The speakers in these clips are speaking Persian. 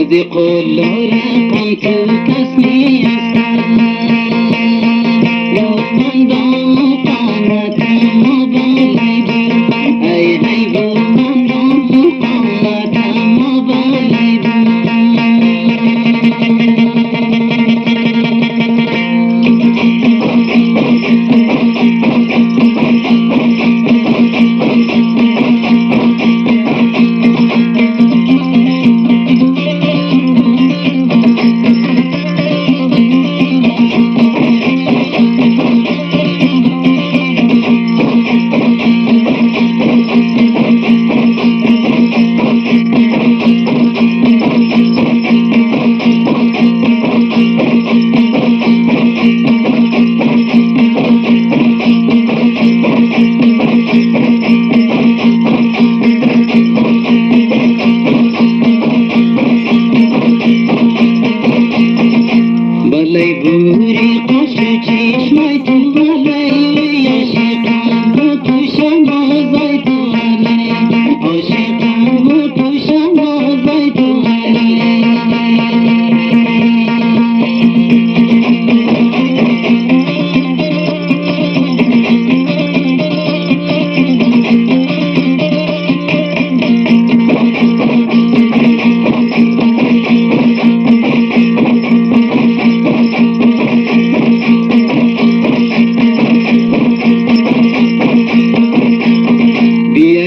دردی قلار قم تو کس نیست لطفاً دام قامت مبالی بود ای حیوان دام قامت مبالی بود بلای بوری قش چشمای تو بلای عاشقم و تو شمازای تو بلای عاشقم و تو شمازای تو بلای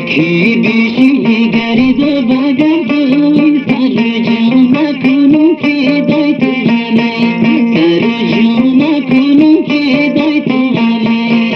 کی بیشی نگرید و بگردوی سر جان نکنم که دای تو بلای سر جان نکنم که دای تو بلای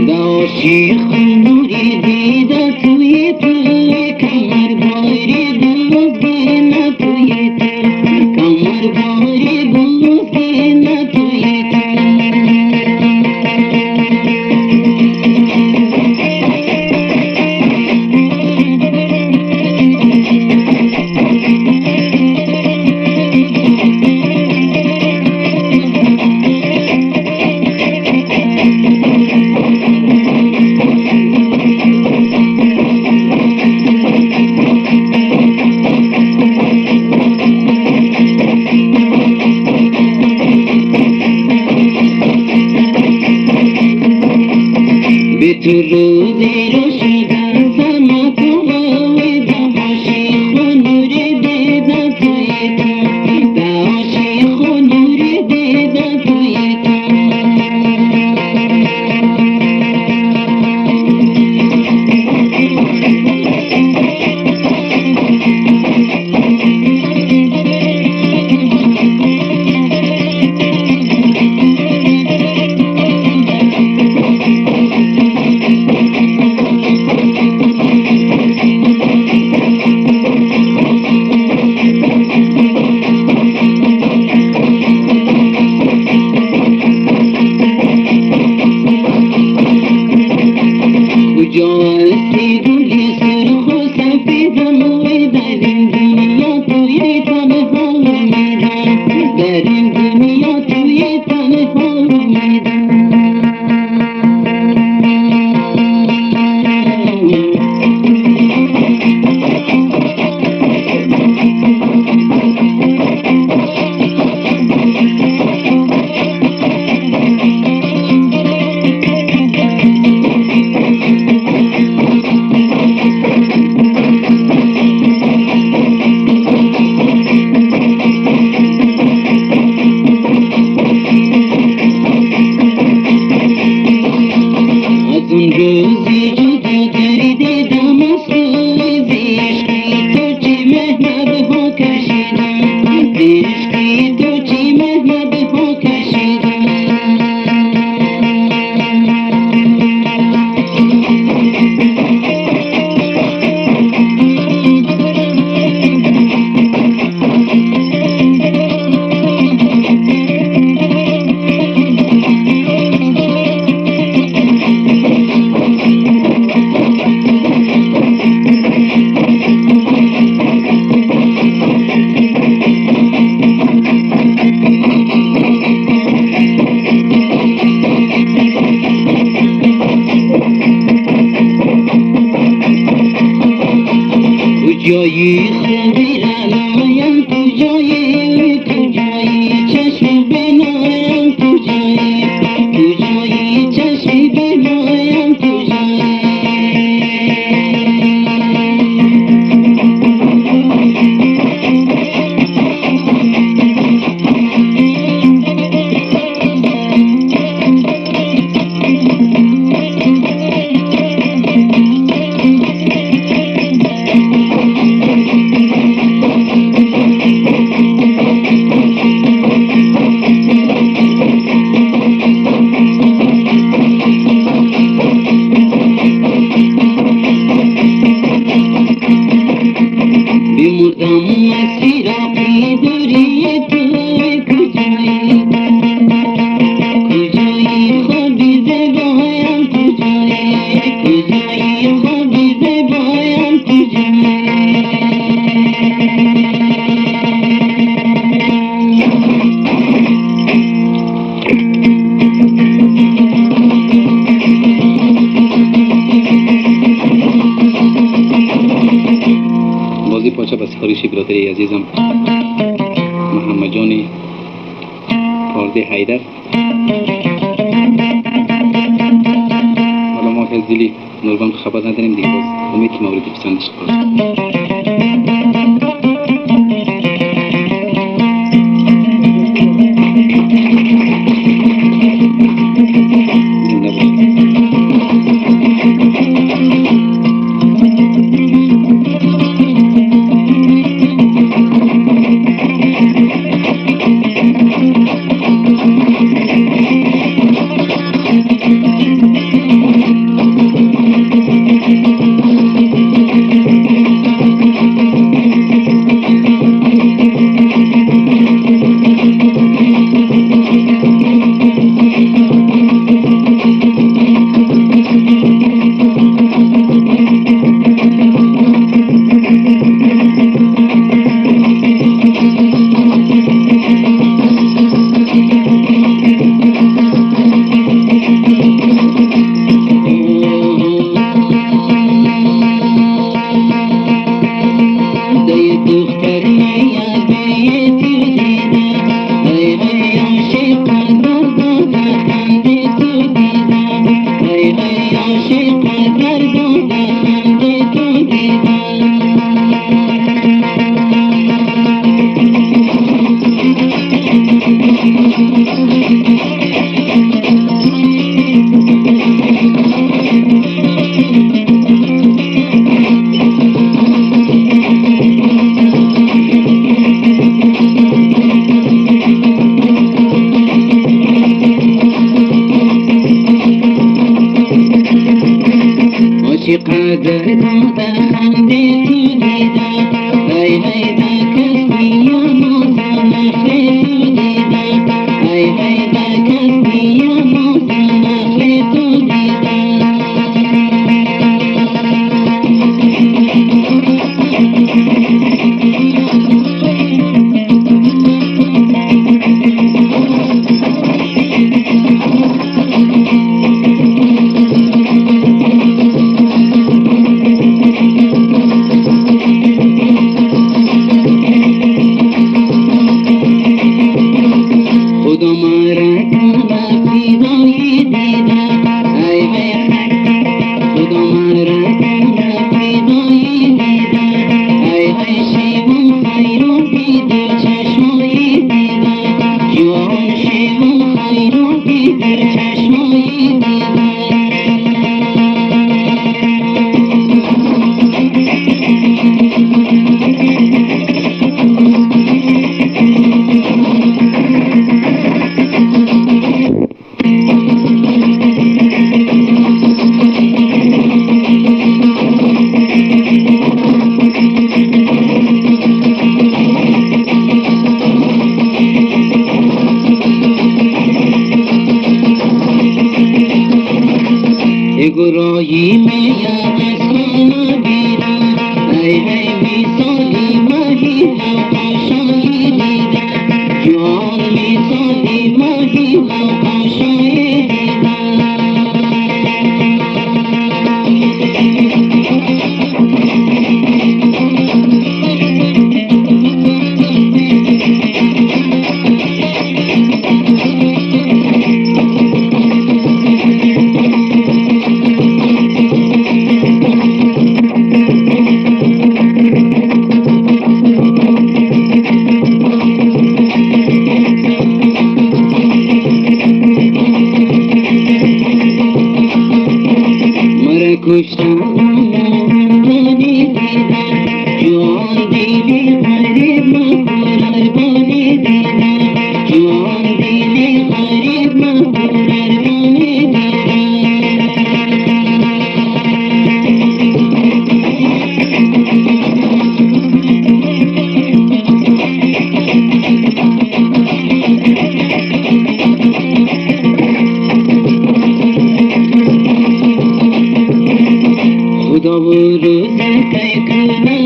عاشق نوری دیده توی توی کمر باری بلوزینه توی تو کمر باری بلوزینه توی به تو روزی رو شدن سما کوی دا عاشق و نوری دیده توی تو دا عاشق و نوری دیده توی تو جایی خوبی رلایم کجایی کجایی چشم بنایم کجایی کجایی چشم بنایم کجایی بمردم مسیر پیدوری توی کجایی کجایی خوابی زبایم کجایی کجایی خوابی زبایم کجایی بازی پاچه به سفارش برادری عزیزم محمد جان پارده حیدر. حالا ما که از دلی نوربان خبر نداریم دیگه، باز امید که مورد پسندش باشه. قدر داده خنده تو دیده ای ای دا کسی یا نازنخ تو دیده ای ای دا کسی یا نازنخ تو دیده گرایی می آسمان بیرا ای ای میسالی ماهی آقاشایی دیده جوان میسالی ماهی آقاشایی دیده روز تکونه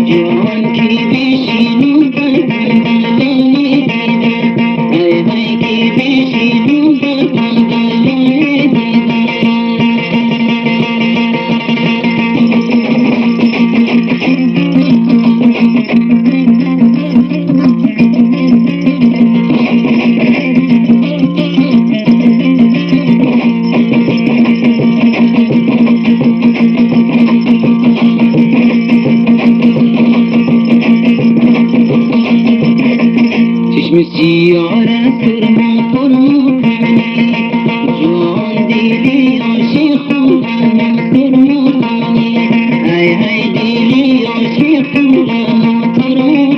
جان کی بشینو بغلای دیده ای ای کی بشینو بغلای دیده چشم سیاره سرما فرمو کنی جان دیلی عاشقانه سرما کنی ای ای دیلی عاشقانه سرما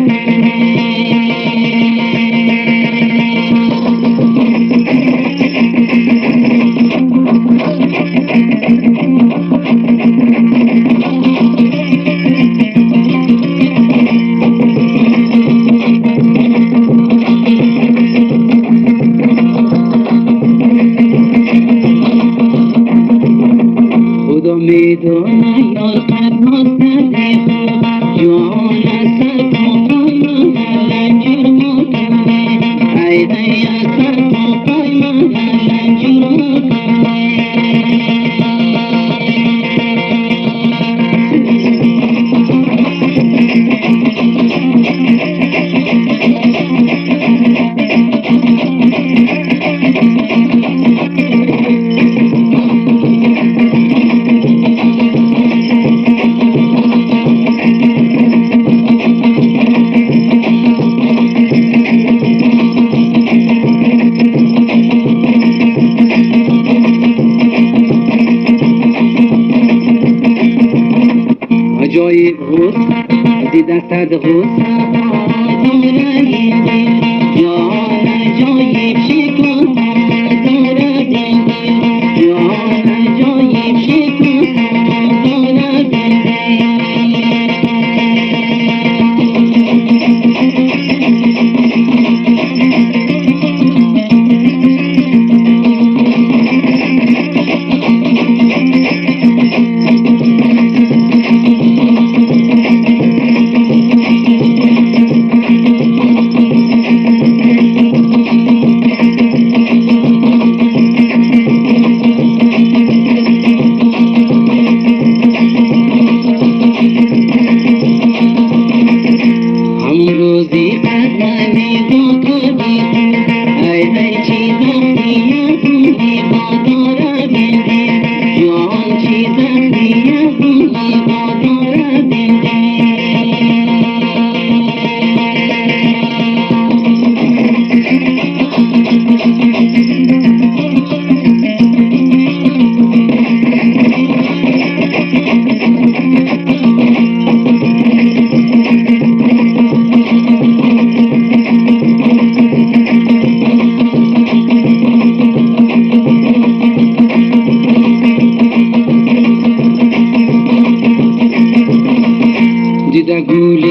خدا میدونه یار قدمت ندیخو جان اثر پاپای من رنجور مکنه ای ای اثر پاپای من رنجور مکنه عجایب غصه دیده صد غصه داره جان عجایب شکل داره جان عجایب شکل داره روزی قدمی بکنی ای ای چی زخمیت بی باداره بندی جان چی زخمیت بی باداره بندی دیده گولی